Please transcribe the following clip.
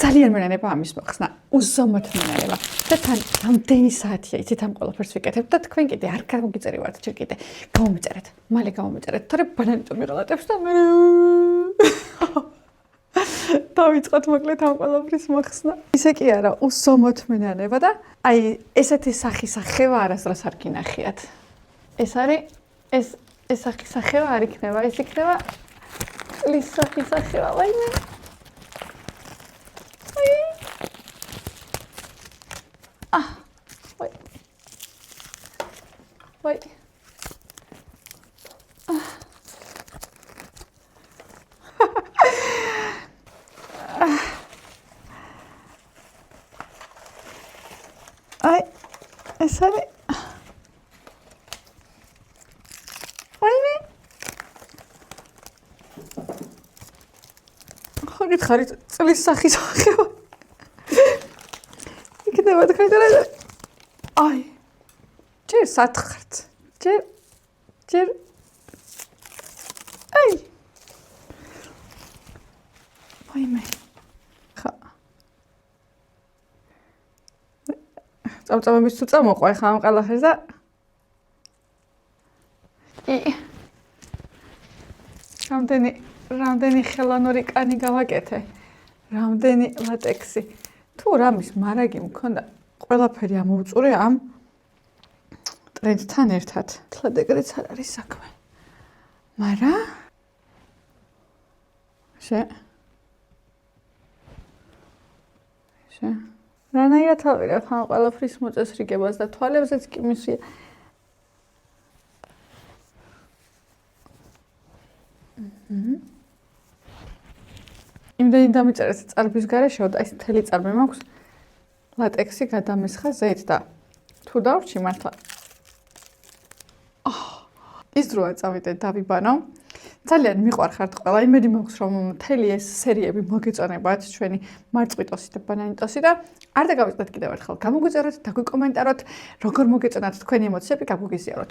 ძალიან მენანება ამის მოხსნა, უზომოდ მენანება. და თან რამდენი საათია იცით ამ ყველაფერს ვიკეთებ და თქვენ კიდე არ გამოგიწერივართ ჯერ კიდე. გამომიწერეთ, მალე გამომიწერეთ. თორე ბანანიტო მიღალატებს და მე დავიწყოთ მოკლედ ამ ყველაფრის მოხსნა. ისე კი არა, უზომოდ მენანება და აი ესეთი სახის-სახევა არასდროს არ გინახიათ. ეს არის ეს სახის-სახევა არ იქნება, ეს იქნება წლის სახის-სახევა, ვაიმე. Wait. Sorry. ხარით ხარით წლის სახის ახება. იქნება თქვენ და აი ჯერ სათხართ. ჯერ აი ვაიმე ხა წამწამების თუ წამოყვა ხა ამ ყველაფერს და რამდენი ხელანური კანი გავაკეთე, რამდენი ლატექსი. თუ რამის მარაგი მქონდა, ყველაფერი ამოვწურე ამ ტრენდთან ერთად. თლად ეგრეც არ არის საქმე. მარა რანაირად ავიღებ ამ ყველაფრის მოწესრიგებას და თვალებზეც კი მისი იმდენი დამიწერეთ წარბის გარეშე და ეს მთელი წარბი მაქვს ლატექსი გადამესხა ზეთ და თუ დავრჩი მართლა ის დროა წავიდე დავიბანო ძალიან მიყვარხართ ყველა იმედი მაქვს რომ მთელი ეს სერიები მოგეწონებათ ჩვენი მარწყვიტოსი და ბანანიტოსი და არ დაგავიწყდეთ კიდევ ერთხელ გამოგვიწეროთ და გვიკომენტაროთ როგორ მოგეწონათ თქვენი ემოციები გაგვიგიზიაროთ